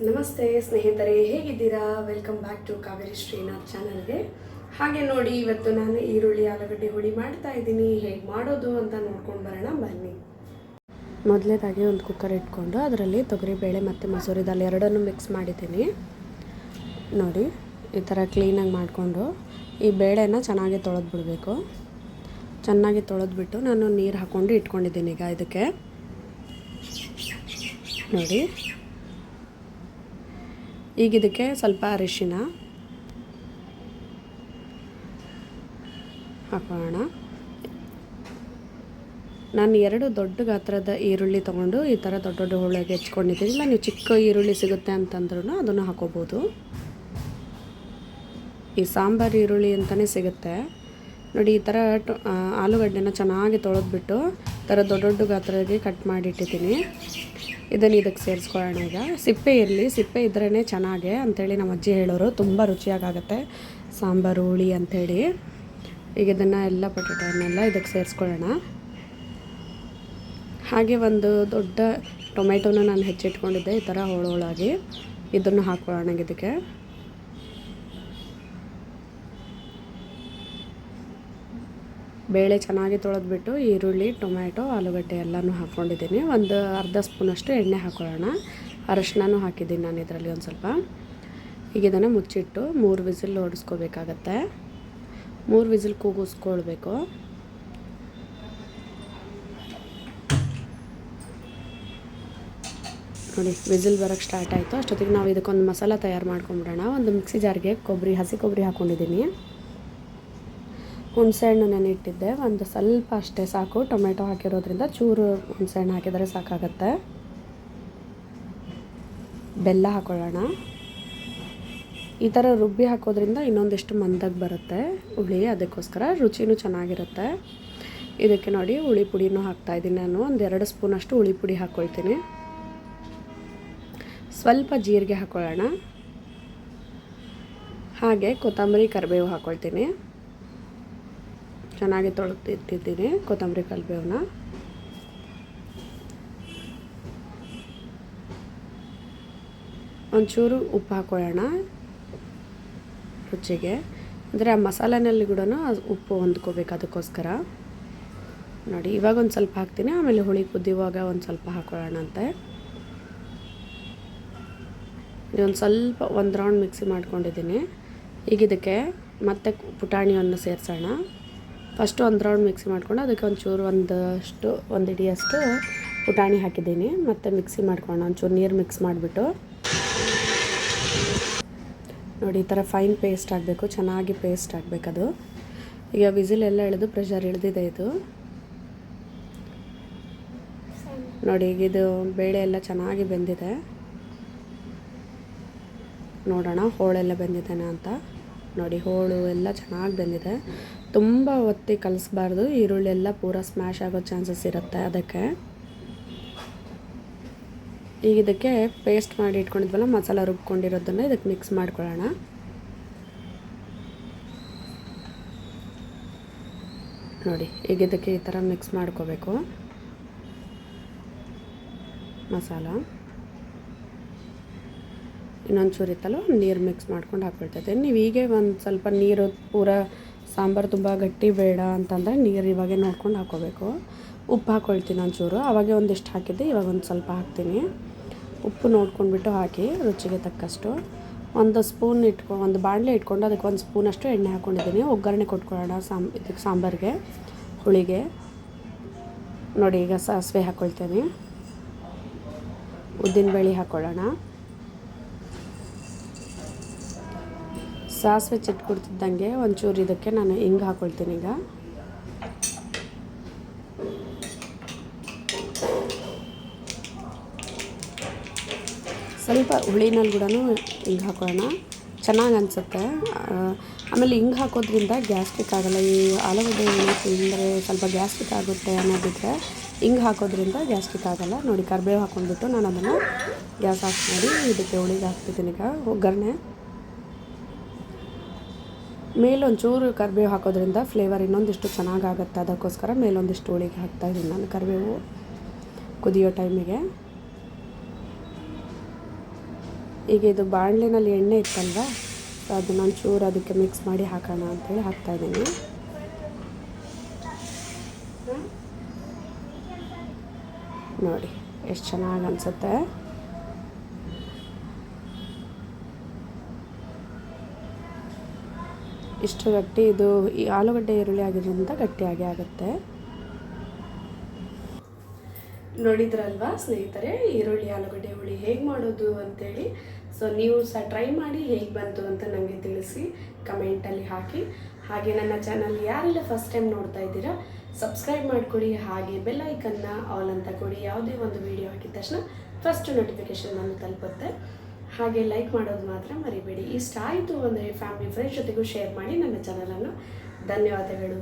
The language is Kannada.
ನಮಸ್ತೆ ಸ್ನೇಹಿತರೆ, ಹೇಗಿದ್ದೀರಾ? Welcome back to Kaveri Srinath ಚಾನಲ್ಗೆ. ಹಾಗೆ ನೋಡಿ, ಇವತ್ತು ನಾನು ಈರುಳ್ಳಿ ಆಲೂಗಡ್ಡೆ ಹುಳಿ ಮಾಡ್ತಾ ಇದ್ದೀನಿ. ಹೇಗೆ ಮಾಡೋದು ಅಂತ ನೋಡ್ಕೊಂಡು ಬರೋಣ ಬನ್ನಿ. ಮೊದಲೇದಾಗಿ ಒಂದು ಕುಕ್ಕರ್ ಇಟ್ಕೊಂಡು ಅದರಲ್ಲಿ ತೊಗರಿಬೇಳೆ ಮತ್ತು ಮಸೂರಿ ದಾಲ್ ಎರಡನ್ನೂ ಮಿಕ್ಸ್ ಮಾಡಿದ್ದೀನಿ. ನೋಡಿ, ಈ ಥರ ಕ್ಲೀನಾಗಿ ಮಾಡಿಕೊಂಡು ಈ ಬೇಳೆನ ಚೆನ್ನಾಗಿ ತೊಳೆದ್ಬಿಡಬೇಕು. ಚೆನ್ನಾಗಿ ತೊಳೆದ್ಬಿಟ್ಟು ನಾನು ನೀರು ಹಾಕ್ಕೊಂಡು ಇಟ್ಕೊಂಡಿದ್ದೀನಿ. ಈಗ ಇದಕ್ಕೆ ನೋಡಿ, ಈಗ ಇದಕ್ಕೆ ಸ್ವಲ್ಪ ಅರಿಶಿನ ಹಾಕೋಣ. ನಾನು 2 ದೊಡ್ಡ ಗಾತ್ರದ ಈರುಳ್ಳಿ ತೊಗೊಂಡು ಈ ಥರ ದೊಡ್ಡ ದೊಡ್ಡ ಹೋಳಿಗೆ ಹೆಚ್ಕೊಂಡಿದ್ದೀನಿ. ಇಲ್ಲ, ನೀವು ಚಿಕ್ಕ ಈರುಳ್ಳಿ ಸಿಗುತ್ತೆ ಅಂತಂದ್ರೂ ಅದನ್ನು ಹಾಕೋಬೋದು. ಈ ಸಾಂಬಾರು ಈರುಳ್ಳಿ ಅಂತಲೇ ಸಿಗುತ್ತೆ ನೋಡಿ. ಈ ಥರ ಆಲೂಗಡ್ಡೆನ ಚೆನ್ನಾಗಿ ತೊಳೆದ್ಬಿಟ್ಟು ಈ ಥರ ದೊಡ್ಡ ದೊಡ್ಡ ಗಾತ್ರಕ್ಕೆ ಕಟ್ ಮಾಡಿಟ್ಟಿದ್ದೀನಿ. ಇದನ್ನು ಇದಕ್ಕೆ ಸೇರಿಸ್ಕೊಳ್ಳೋಣ. ಈಗ ಸಿಪ್ಪೆ ಇರಲಿ, ಸಿಪ್ಪೆ ಇದ್ರೇ ಚೆನ್ನಾಗೆ ಅಂಥೇಳಿ ನಮ್ಮ ಅಜ್ಜಿ ಹೇಳೋರು. ತುಂಬ ರುಚಿಯಾಗುತ್ತೆ ಸಾಂಬಾರು ಹುಳಿ ಅಂಥೇಳಿ. ಈಗ ಇದನ್ನು ಎಲ್ಲ ಪೊಟ್ಯಾಟೋನೆಲ್ಲ ಇದಕ್ಕೆ ಸೇರಿಸ್ಕೊಳ್ಳೋಣ. ಹಾಗೆ ಒಂದು ದೊಡ್ಡ ಟೊಮೆಟೊನ ನಾನು ಹೆಚ್ಚಿಟ್ಕೊಂಡಿದ್ದೆ ಈ ಥರ ಹೋಳಾಗಿ. ಇದನ್ನು ಹಾಕ್ಕೊಳ್ಳೋಣ ಇದಕ್ಕೆ. ಬೇಳೆ ಚೆನ್ನಾಗಿ ತೊಳೆದ್ಬಿಟ್ಟು ಈರುಳ್ಳಿ, ಟೊಮ್ಯಾಟೊ, ಆಲೂಗಡ್ಡೆ ಎಲ್ಲನೂ ಹಾಕ್ಕೊಂಡಿದ್ದೀನಿ. ಒಂದು ಅರ್ಧ ಸ್ಪೂನಷ್ಟು ಎಣ್ಣೆ ಹಾಕ್ಕೊಳ್ಳೋಣ. ಅರಶಿನೂ ಹಾಕಿದ್ದೀನಿ ನಾನು ಇದರಲ್ಲಿ ಒಂದು ಸ್ವಲ್ಪ. ಈಗ ಇದನ್ನು ಮುಚ್ಚಿಟ್ಟು 3 ವಿಸಿಲ್ ಹೊಡಿಸ್ಕೋಬೇಕಾಗತ್ತೆ. 3 ವಿಸಿಲ್ ಕೂಗಿಸ್ಕೊಳ್ಬೇಕು. ನೋಡಿ, ವಿಸಿಲ್ ಬರೋಕ್ಕೆ ಸ್ಟಾರ್ಟ್ ಆಯಿತು. ಅಷ್ಟೊತ್ತಿಗೆ ನಾವು ಇದಕ್ಕೊಂದು ಮಸಾಲ ತಯಾರು ಮಾಡ್ಕೊಂಬಿಡೋಣ. ಒಂದು ಮಿಕ್ಸಿ ಜಾರ್ಗೆ ಹಸಿ ಕೊಬ್ಬರಿ ಹಾಕ್ಕೊಂಡಿದ್ದೀನಿ. ಹುಣಸೆಹಣ್ಣು ನೆನೆಯಿಟ್ಟಿದ್ದೆ, ಒಂದು ಸ್ವಲ್ಪ ಅಷ್ಟೇ ಸಾಕು. ಟೊಮೆಟೊ ಹಾಕಿರೋದ್ರಿಂದ ಚೂರು ಹುಣಸೆಹಣ್ಣು ಹಾಕಿದರೆ ಸಾಕಾಗತ್ತೆ. ಬೆಲ್ಲ ಹಾಕೊಳ್ಳೋಣ. ಈ ಥರ ರುಬ್ಬಿ ಹಾಕೋದ್ರಿಂದ ಇನ್ನೊಂದಿಷ್ಟು ಮಂದಾಗಿ ಬರುತ್ತೆ ಹುಳಿ, ಅದಕ್ಕೋಸ್ಕರ ರುಚಿನೂ ಚೆನ್ನಾಗಿರುತ್ತೆ. ಇದಕ್ಕೆ ನೋಡಿ, ಹುಳಿ ಪುಡಿನೂ ಹಾಕ್ತಾಯಿದ್ದೀನಿ ನಾನು. ಒಂದು 2 ಸ್ಪೂನಷ್ಟು ಹುಳಿ ಪುಡಿ ಹಾಕ್ಕೊಳ್ತೀನಿ. ಸ್ವಲ್ಪ ಜೀರಿಗೆ ಹಾಕ್ಕೊಳ್ಳೋಣ. ಹಾಗೆ ಕೊತ್ತಂಬರಿ, ಕರಿಬೇವು ಹಾಕ್ಕೊಳ್ತೀನಿ. ಚೆನ್ನಾಗಿ ತೊಳೆದಿಟ್ಟಿದ್ದೀನಿ ಕೊತ್ತಂಬರಿ, ಕರಿಬೇವನ್ನ. ಒಂಚೂರು ಉಪ್ಪು ಹಾಕ್ಕೊಳ್ಳೋಣ ರುಚಿಗೆ. ಅಂದರೆ ಆ ಮಸಾಲೆನಲ್ಲಿ ಕೂಡ ಉಪ್ಪು ಹೊಂದ್ಕೋಬೇಕು, ಅದಕ್ಕೋಸ್ಕರ. ನೋಡಿ, ಇವಾಗ ಒಂದು ಸ್ವಲ್ಪ ಹಾಕ್ತೀನಿ, ಆಮೇಲೆ ಹುಳಿ ಕುದಿಯುವಾಗ ಒಂದು ಸ್ವಲ್ಪ ಹಾಕ್ಕೊಳ್ಳೋಣ ಅಂತೆ. ಒಂದು ಸ್ವಲ್ಪ ಒಂದು ರೌಂಡ್ ಮಿಕ್ಸಿ ಮಾಡ್ಕೊಂಡಿದ್ದೀನಿ. ಈಗ ಇದಕ್ಕೆ ಮತ್ತೆ ಪುಟಾಣಿಯನ್ನು ಸೇರಿಸೋಣ. ಫಸ್ಟು ಒಂದು ರೌಂಡ್ ಮಿಕ್ಸಿ ಮಾಡ್ಕೊಂಡು ಅದಕ್ಕೆ ಒಂಚೂರು ಒಂದು ಹಿಡಿಯಷ್ಟು ಪುಟಾಣಿ ಹಾಕಿದ್ದೀನಿ. ಮತ್ತು ಮಿಕ್ಸಿ ಮಾಡ್ಕೊಳ್ಳೋಣ. ಒಂಚೂರು ನೀರು ಮಿಕ್ಸ್ ಮಾಡಿಬಿಟ್ಟು ನೋಡಿ, ಈ ಥರ ಫೈನ್ ಪೇಸ್ಟ್ ಆಗಬೇಕು, ಚೆನ್ನಾಗಿ ಪೇಸ್ಟ್ ಆಗಬೇಕದು. ಈಗ ವಿಸಿಲ್ ಎಲ್ಲ ಎಳೆದು ಪ್ರೆಷರ್ ಇಳಿದಿದೆ ಇದು. ನೋಡಿ, ಈಗ ಇದು ಬೇಳೆ ಎಲ್ಲ ಚೆನ್ನಾಗಿ ಬೆಂದಿದೆ. ನೋಡೋಣ ಹೋಳೆಲ್ಲ ಬೆಂದಿದ್ದೇನೆ ಅಂತ. ನೋಡಿ, ಹೋಳು ಎಲ್ಲ ಚೆನ್ನಾಗಿ ಬೆಂದಿದೆ. ತುಂಬ ಒತ್ತಿ ಕಲಿಸ್ಬಾರ್ದು, ಈರುಳ್ಳಿ ಎಲ್ಲ ಪೂರ ಸ್ಮ್ಯಾಶ್ ಆಗೋ ಚಾನ್ಸಸ್ ಇರುತ್ತೆ ಅದಕ್ಕೆ. ಈಗ ಇದಕ್ಕೆ ಪೇಸ್ಟ್ ಮಾಡಿ ಇಟ್ಕೊಂಡಿದ್ವಲ್ಲ, ಮಸಾಲ ರುಬ್ಕೊಂಡಿರೋದನ್ನು ಇದಕ್ಕೆ ಮಿಕ್ಸ್ ಮಾಡ್ಕೊಳ್ಳೋಣ. ನೋಡಿ, ಈಗ ಇದಕ್ಕೆ ಈ ಥರ ಮಿಕ್ಸ್ ಮಾಡ್ಕೋಬೇಕು ಮಸಾಲ. ಇನ್ನೊಂದು ಚೂರು ಇತ್ತಲ್ಲ, ನೀರು ಮಿಕ್ಸ್ ಮಾಡ್ಕೊಂಡು ಹಾಕ್ಕೊಳ್ತೈತೆ. ನೀವು ಹೀಗೆ ಒಂದು ಸ್ವಲ್ಪ ನೀರು, ಪೂರ ಸಾಂಬಾರು ತುಂಬ ಗಟ್ಟಿ ಬೇಡ ಅಂತಂದರೆ ನೀರು ಇವಾಗೆ ನೋಡ್ಕೊಂಡು ಹಾಕ್ಕೋಬೇಕು. ಉಪ್ಪು ಹಾಕ್ಕೊಳ್ತೀನಿ ಒಂಚೂರು. ಆವಾಗೆ ಒಂದಿಷ್ಟು ಹಾಕಿದ್ದೆ, ಇವಾಗ ಒಂದು ಸ್ವಲ್ಪ ಹಾಕ್ತೀನಿ. ಉಪ್ಪು ನೋಡ್ಕೊಂಡ್ಬಿಟ್ಟು ಹಾಕಿ ರುಚಿಗೆ ತಕ್ಕಷ್ಟು. ಒಂದು ಬಾಣಲೆ ಇಟ್ಕೊಂಡು ಅದಕ್ಕೆ 1 ಸ್ಪೂನಷ್ಟು ಎಣ್ಣೆ ಹಾಕ್ಕೊಂಡಿದ್ದೀನಿ. ಒಗ್ಗರಣೆ ಕೊಟ್ಕೊಳ್ಳೋಣ ಇದಕ್ಕೆ ಸಾಂಬಾರಿಗೆ, ಹುಳಿಗೆ. ನೋಡಿ, ಈಗ ಸಾಸಿವೆ ಹಾಕ್ಕೊಳ್ತೀನಿ. ಉದ್ದಿನಬೇಳೆ ಹಾಕ್ಕೊಳ್ಳೋಣ. ಸಾಸಿವೆ ಚಿಟ್ಕೊಡ್ತಿದ್ದಂಗೆ ಒಂಚೂರು ಇದಕ್ಕೆ ನಾನು ಹಿಂಗೆ ಹಾಕ್ಕೊಳ್ತೀನಿ. ಈಗ ಸ್ವಲ್ಪ ಹುಳಿನಲ್ಲಿ ಕೂಡ ಹಿಂಗೆ ಹಾಕೋಣ, ಚೆನ್ನಾಗಿ ಅನಿಸುತ್ತೆ. ಆಮೇಲೆ ಹಿಂಗೆ ಹಾಕೋದ್ರಿಂದ ಗ್ಯಾಸ್ಟ್ರಿಕ್ ಆಗೋಲ್ಲ. ಈ ಆಲೂಗಡ್ಡೆ ತಿಂದರೆ ಸ್ವಲ್ಪ ಗ್ಯಾಸ್ಟ್ರಿಕ್ ಆಗುತ್ತೆ ಅನ್ನೋದಿದ್ರೆ ಹಿಂಗೆ ಹಾಕೋದ್ರಿಂದ ಗ್ಯಾಸ್ಟ್ರಿಕ್ ಆಗೋಲ್ಲ. ನೋಡಿ, ಕರಿಬೇವು ಹಾಕ್ಕೊಂಡ್ಬಿಟ್ಟು ನಾನು ಅದನ್ನು ಗ್ಯಾಸ್ ಆಫ್ ಮಾಡಿ ಇದಕ್ಕೆ ಹುಳಿಗೆ ಹಾಕ್ತಿದ್ದೀನಿ. ಈಗ ಒಗ್ಗರಣೆ ಮೇಲೊಂಚೂರು ಕರಿಬೇವು ಹಾಕೋದ್ರಿಂದ ಫ್ಲೇವರ್ ಇನ್ನೊಂದಿಷ್ಟು ಚೆನ್ನಾಗಾಗುತ್ತೆ. ಅದಕ್ಕೋಸ್ಕರ ಮೇಲೊಂದಿಷ್ಟು ಹುಳಿಗೆ ಹಾಕ್ತಾಯಿದ್ದೀನಿ ನಾನು ಕರಿಬೇವು ಕುದಿಯೋ ಟೈಮಿಗೆ. ಈಗ ಇದು ಬಾಣಲೆನಲ್ಲಿ ಎಣ್ಣೆ ಇತ್ತಲ್ವ, ಸೊ ಅದನ್ನ ಒಂಚೂರು ಅದಕ್ಕೆ ಮಿಕ್ಸ್ ಮಾಡಿ ಹಾಕೋಣ ಅಂಥೇಳಿ ಹಾಕ್ತಾಯಿದ್ದೀನಿ. ನೋಡಿ ಎಷ್ಟು ಚೆನ್ನಾಗಿ ಅನಿಸುತ್ತೆ. ಇಷ್ಟು ಗಟ್ಟಿ, ಇದು ಈ ಆಲೂಗಡ್ಡೆ ಈರುಳ್ಳಿ ಆಗಿರೋದ್ರಿಂದ ಗಟ್ಟಿಯಾಗಿ ಆಗುತ್ತೆ. ನೋಡಿದ್ರಲ್ವಾ ಸ್ನೇಹಿತರೆ, ಈರುಳ್ಳಿ ಆಲೂಗಡ್ಡೆ ಹುಳಿ ಹೇಗೆ ಮಾಡೋದು ಅಂತೇಳಿ. ಸೊ ನೀವು ಸಹ ಟ್ರೈ ಮಾಡಿ ಹೇಗೆ ಬಂತು ಅಂತ ನನಗೆ ತಿಳಿಸಿ, ಕಮೆಂಟಲ್ಲಿ ಹಾಕಿ. ಹಾಗೆ ನನ್ನ ಚಾನಲ್ ಯಾರೆಲ್ಲ ಫಸ್ಟ್ ಟೈಮ್ ನೋಡ್ತಾ ಇದ್ದೀರಾ ಸಬ್ಸ್ಕ್ರೈಬ್ ಮಾಡಿಕೊಡಿ. ಹಾಗೆ ಬೆಲ್ ಐಕನ್ನ ಆಲ್ ಅಂತ ಕೊಡಿ. ಯಾವುದೇ ಒಂದು ವಿಡಿಯೋ ಹಾಕಿದ ತಕ್ಷಣ ಫಸ್ಟ್ ನೋಟಿಫಿಕೇಷನ್ ಬಂದು ತಲುಪುತ್ತೆ. ಹಾಗೆ ಲೈಕ್ ಮಾಡೋದು ಮಾತ್ರ ಮರಿಬೇಡಿ. ಇಷ್ಟ ಆಯಿತು ಅಂದರೆ ಫ್ಯಾಮಿಲಿ ಫ್ರೆಂಡ್ಸ್ ಜೊತೆಗೂ ಶೇರ್ ಮಾಡಿ ನನ್ನ ಚಾನಲನ್ನು. ಧನ್ಯವಾದಗಳು.